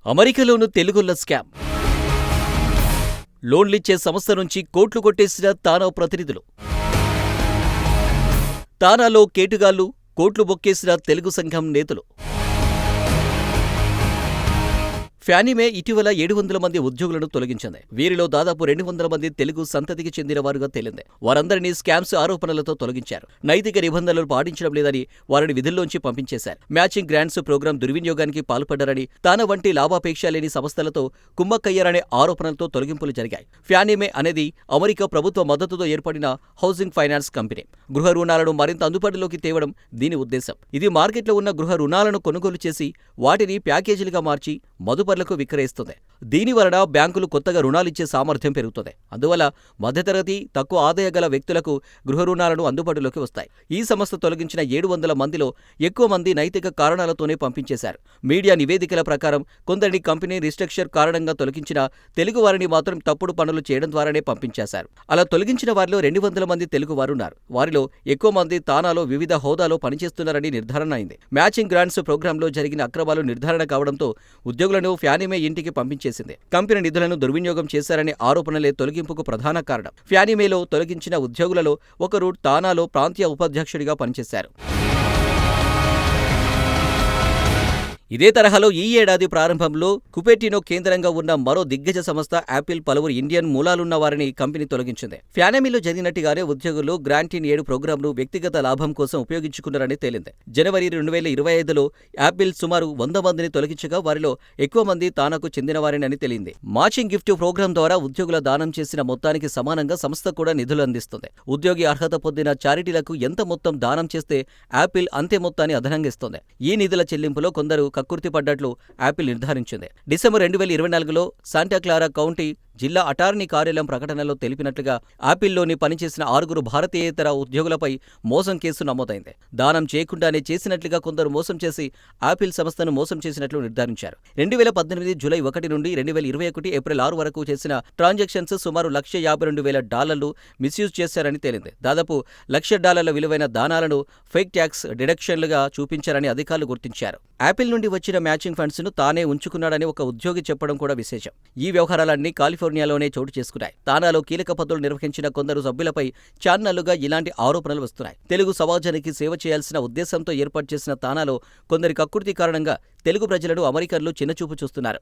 అమెరికాలోనూ తెలుగోళ్ల scam. లోన్లిచ్చే సంస్థ నుంచి కోట్లు కొట్టేసిన తానా ప్రతినిధులు. తానాలో కేటుగాళ్లు, కోట్లు బొక్కేసిన తెలుగు సంఘం నేతలు. ఫ్యానీమే ఇటీవల 700 మంది ఉద్యోగులను తొలగించింది. వీరిలో దాదాపు 200 మంది తెలుగు సంతతికి చెందిన వారుగా తేలింది. వారందరినీ స్కామ్స్ ఆరోపణలతో తొలగించారు. నైతిక నిబంధనలు పాటించడం లేదని వారిని విధుల్లోంచి పంపించేశారు. మ్యాచింగ్ గ్రాంట్స్ ప్రోగ్రాం దుర్వినియోగానికి పాల్పడ్డారని, తానా వంటి లాభాపేక్ష లేని సంస్థలతో కుమ్మక్కయ్యారనే ఆరోపణలతో తొలగింపులు జరిగాయి. ఫ్యానీమే అనేది అమెరికా ప్రభుత్వ మద్దతుతో ఏర్పడిన హౌసింగ్ ఫైనాన్స్ కంపెనీ. గృహ రుణాలను మరింత అందుబాటులోకి తేవడం దీని ఉద్దేశం. ఇది మార్కెట్లో ఉన్న గృహ రుణాలను కొనుగోలు చేసి వాటిని ప్యాకేజీలుగా మార్చి మదుపర్లకు విక్రయిస్తుంది. దీని వలన బ్యాంకులు కొత్తగా రుణాలిచ్చే సామర్థ్యం పెరుగుతుంది. అందువల్ల మధ్యతరగతి, తక్కువ ఆదాయ గల వ్యక్తులకు గృహ రుణాలను అందుబాటులోకి వస్తాయి. ఈ సంస్థ తొలగించిన 700 మందిలో ఎక్కువ మంది నైతిక కారణాలతోనే పంపించేశారు. మీడియా నివేదికల ప్రకారం కొందరిని కంపెనీ రిస్ట్రక్చర్ కారణంగా తొలగించిన, తెలుగు వారిని మాత్రం తప్పుడు పనులు చేయడం ద్వారానే పంపించేశారు. అలా తొలగించిన వారిలో 200 మంది తెలుగు వారున్నారు. వారిలో ఎక్కువ మంది తానాలో వివిధ హోదాలో పనిచేస్తున్నారని నిర్ధారణ అయింది. మ్యాచింగ్ గ్రాంట్స్ ప్రోగ్రాంలో జరిగిన అక్రమాలు నిర్ధారణ కావడంతో ఉద్యోగులను ఫ్యానీమే ఇంటికి పంపించేసింది. కంపెనీ నిధులను దుర్వినియోగం చేశారనే ఆరోపణలే తొలగింపుకు ప్రధాన కారణం. ఫ్యానీమేలో తొలగించిన ఉద్యోగులలో ఒకరు తానాలో ప్రాంతీయ ఉపాధ్యక్షుడిగా పనిచేశారు. ఇదే తరహాలో ఈ ఏడాది ప్రారంభంలో కుపెర్టినో కేంద్రంగా ఉన్న మరో దిగ్గజ సంస్థ యాపిల్ పలువురు ఇండియన్ మూలాలున్న వారిని కంపెనీ తొలగించింది. ఫ్యానీమేలో జరిగినట్టుగానే ఉద్యోగులు గ్రాంట్-ఇన్ 7 ప్రోగ్రాంను వ్యక్తిగత లాభం కోసం ఉపయోగించుకున్నారని తేలింది. జనవరి 2025లో యాపిల్ సుమారు 100 మందిని తొలగించగా వారిలో ఎక్కువ మంది తానాకు చెందినవారేనని తేలింది. మ్యాచింగ్ గిఫ్ట్ ప్రోగ్రాం ద్వారా ఉద్యోగుల దానం చేసిన మొత్తానికి సమానంగా సంస్థ కూడా నిధులు అందిస్తుంది. ఉద్యోగి అర్హత పొందిన చారిటీలకు ఎంత మొత్తం దానం చేస్తే యాపిల్ అంతే మొత్తాన్ని అదనంగా ఇస్తుంది. ఈ నిధుల చెల్లింపులో కొందరు కక్కుర్తి పడ్డట్లు యాపిల్ నిర్ధారించింది. డిసెంబర్ 2024లో శాంటా క్లారా కౌంటీ జిల్లా అటార్నీ కార్యాలయం ప్రకటనలో తెలిపినట్లుగా యాపిల్లోని పనిచేసిన 6 భారతీయేతర ఉద్యోగులపై మోసం కేసు నమోదైంది. దానం చేయకుండానే చేసినట్లుగా కొందరు మోసం చేసి యాపిల్ సంస్థను మోసం చేసినట్లు నిర్ధారించారు. 2018 జూలై 1 నుండి 2021 ఏప్రిల్ 6 వరకు చేసిన ట్రాన్సాక్షన్స్ సుమారు $152,000 మిస్యూజ్ చేశారని తేలింది. దాదాపు $1,00,000 విలువైన దానాలను ఫేక్ ట్యాక్స్ డిడక్షన్లుగా చూపించారని అధికారులు గుర్తించారు. యాపిల్ నుండి వచ్చిన మ్యాచింగ్ ఫండ్స్ ను తానే ఉంచుకున్నాడని ఒక ఉద్యోగి చెప్పడం కూడా విశేషం. ఈ వ్యవహారాలన్నీ కాలిఫోర్నియాలోనే చోటు చేసుకున్నాయి. తానాలో కీలక పదవులు నిర్వహించిన కొందరు సభ్యులపై చాన్నాళ్లుగా ఇలాంటి ఆరోపణలు వస్తున్నాయి. తెలుగు సమాజానికి సేవ చేయాల్సిన ఉద్దేశంతో ఏర్పాటు చేసిన తానాలో కొందరి కక్కుర్తి కారణంగా తెలుగు ప్రజలను అమెరికన్లు చిన్నచూపు చూస్తున్నారు.